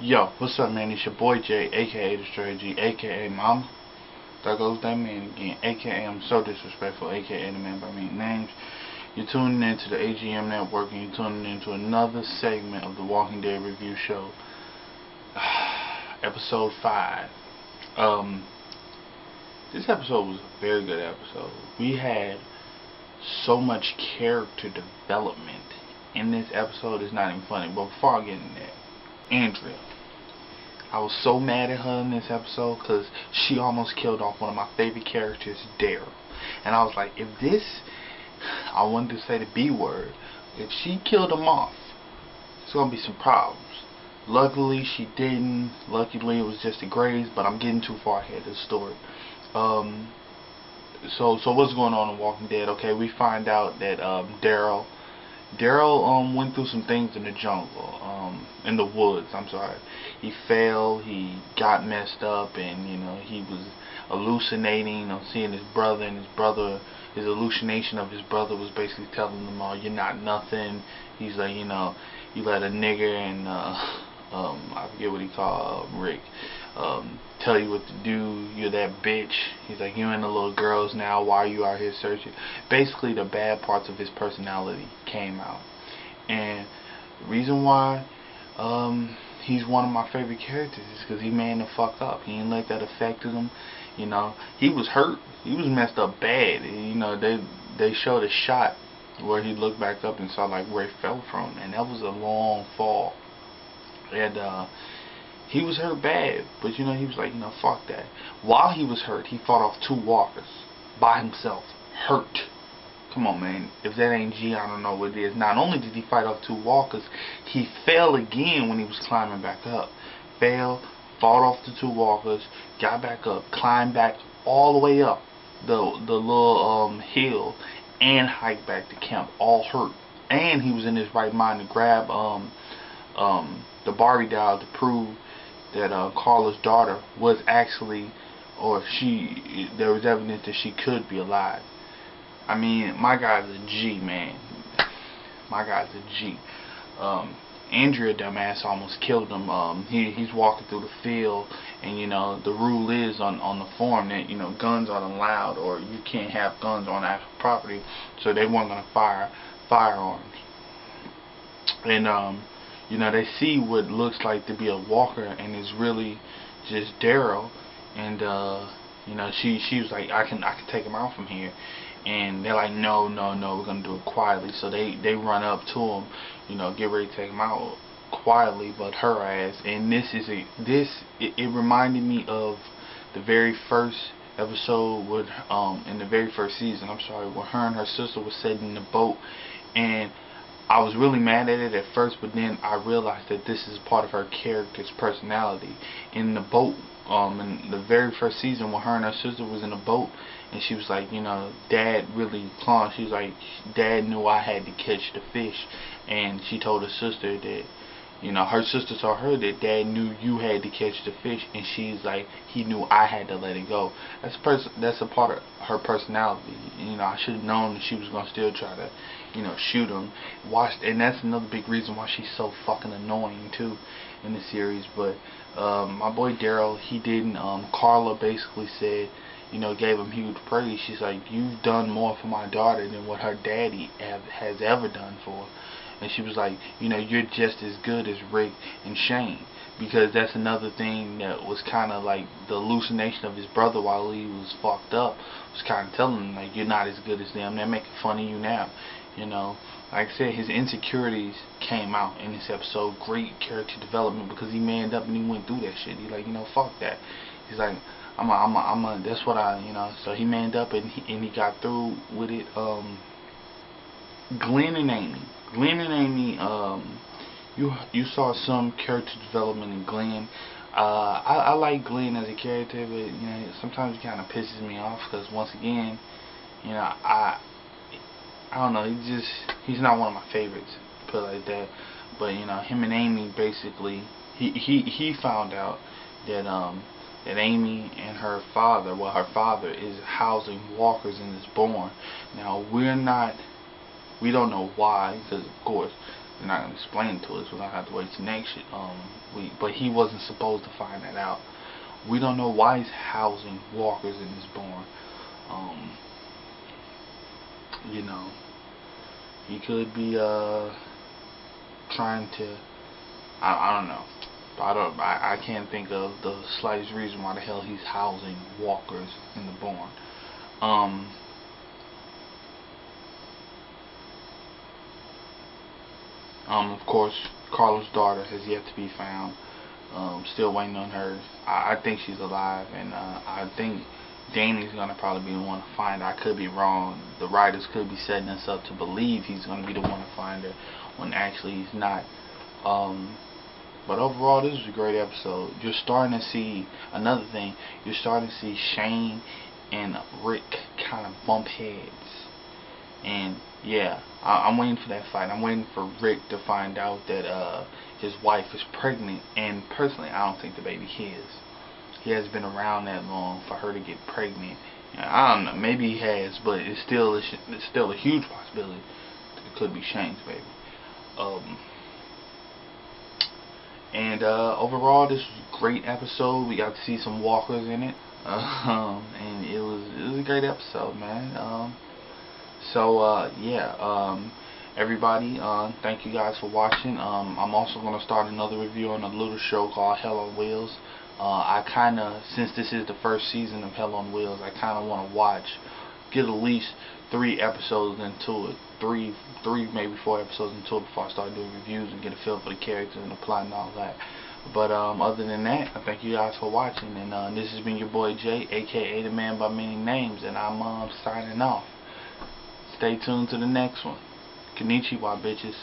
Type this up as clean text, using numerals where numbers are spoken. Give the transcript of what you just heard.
Yo, what's up, man? It's your boy Jay, aka The Strategy, aka Mama. There goes that man again, aka I'm so disrespectful, aka the man by many names. You're tuning into the AGM Network, and you're tuning into another segment of the Walking Dead Review Show, episode 5. This episode was a very good episode. We had so much character development in this episode. It's not even funny. But before I get into that, Andrea. I was so mad at her in this episode because she almost killed off one of my favorite characters, Daryl. And I was like, if this, I wanted to say the B word, if she killed him off, it's going to be some problems. Luckily, she didn't. Luckily, it was just a graze, but I'm getting too far ahead of the story. So what's going on in Walking Dead? Okay, we find out that Daryl went through some things in the jungle, in the woods, I'm sorry. He fell, he got messed up, and, he was hallucinating, seeing his brother, and his hallucination of his brother was basically telling him, oh, you're not nothing. He's like, you let a nigger and, I forget what he called, Rick, tell you what to do, you're that bitch. He's like, you and the little girls now, why are you out here searching? Basically, the bad parts of his personality came out. And the reason why he's one of my favorite characters is because he manned the fuck up. He didn't let that affect him. He was hurt. He was messed up bad. They showed a shot where he looked back up and saw like where he fell from, and that was a long fall. And he was hurt bad, but he was like, fuck that. While he was hurt, he fought off 2 walkers by himself, hurt. Come on, man. If that ain't G, I don't know what it is. Not only did he fight off 2 walkers, he fell again when he was climbing back up. Fell, fought off the 2 walkers, got back up, climbed back all the way up the little hill, and hiked back to camp, all hurt. And he was in his right mind to grab the Barbie doll to prove that Carla's daughter was actually, there was evidence that she could be alive. I mean, my guy's a G, man. My guy's a G. Andrea, dumbass, almost killed him. He's walking through the field, and the rule is on the farm that guns aren't allowed, or you can't have guns on actual property, so they weren't gonna fire firearms. And they see what looks like to be a walker, and it's really just Daryl. And she was like, I can take him out from here. And they're like, no, we're gonna do it quietly. So they run up to him, get ready to take him out quietly, but her ass. And it reminded me of the very first episode with in the very first season, I'm sorry, where her and her sister was sitting in the boat, and I was really mad at it at first, but then I realized that this is part of her character's personality. In the boat, in the very first season, when her and her sister was in the boat, and she was like, Dad really clung. She was like, Dad knew I had to catch the fish, and she told her sister that, her sister told her that Dad knew you had to catch the fish, and she's like, he knew I had to let it go. That's a part of her personality. I should have known that she was gonna still try to, shoot him. And that's another big reason why she's so fucking annoying too in the series. But my boy Daryl, he didn't. Carla basically said, gave him huge praise. She's like, you've done more for my daughter than what her daddy has ever done for her. And she was like, you're just as good as Rick and Shane. Because that's another thing that was kind of like the hallucination of his brother while he was fucked up. Was kind of telling him, like, you're not as good as them. They're making fun of you now. Like I said, his insecurities came out in this episode. Great character development, because he manned up and he went through that shit. He's like, fuck that. He's like, that's what so he manned up and he got through with it. Glenn and Amy, you saw some character development in Glenn. I like Glenn as a character, but sometimes he kind of pisses me off because once again, I don't know, he's not one of my favorites, put it like that. But him and Amy, basically, he found out that that Amy and her father, her father is housing walkers in this barn. Now we don't know why, because of course They're not gonna explain it to us. We're gonna have to wait till next year. But he wasn't supposed to find that out. We don't know why he's housing walkers in this barn. You know, he could be trying to. I don't know. I can't think of the slightest reason why the hell he's housing walkers in the barn. Of course, Carla's daughter has yet to be found. Still waiting on her. I think she's alive, and I think Danny's gonna probably be the one to find her. I could be wrong. The writers could be setting us up to believe he's gonna be the one to find her, when actually he's not. But overall, this was a great episode. You're starting to see another thing. You're starting to see Shane and Rick kind of bump heads. And yeah, I'm waiting for that fight. I'm waiting for Rick to find out that his wife is pregnant. And personally, I don't think the baby his. He hasn't been around that long for her to get pregnant. I don't know. Maybe he has, but it's still a huge possibility that it could be Shane's baby. And overall, this was a great episode. We got to see some walkers in it, and it was a great episode, man. Yeah, everybody, thank you guys for watching. I'm also gonna start another review on a little show called Hell on Wheels. Since this is the first season of Hell on Wheels, I kinda wanna get at least 3 episodes into it, three maybe 4 episodes into it before I start doing reviews and get a feel for the characters and the plot and all that. But other than that, I thank you guys for watching, and this has been your boy Jay, aka the man by many names, and I'm signing off. Stay tuned to the next one. Konnichiwa, bitches.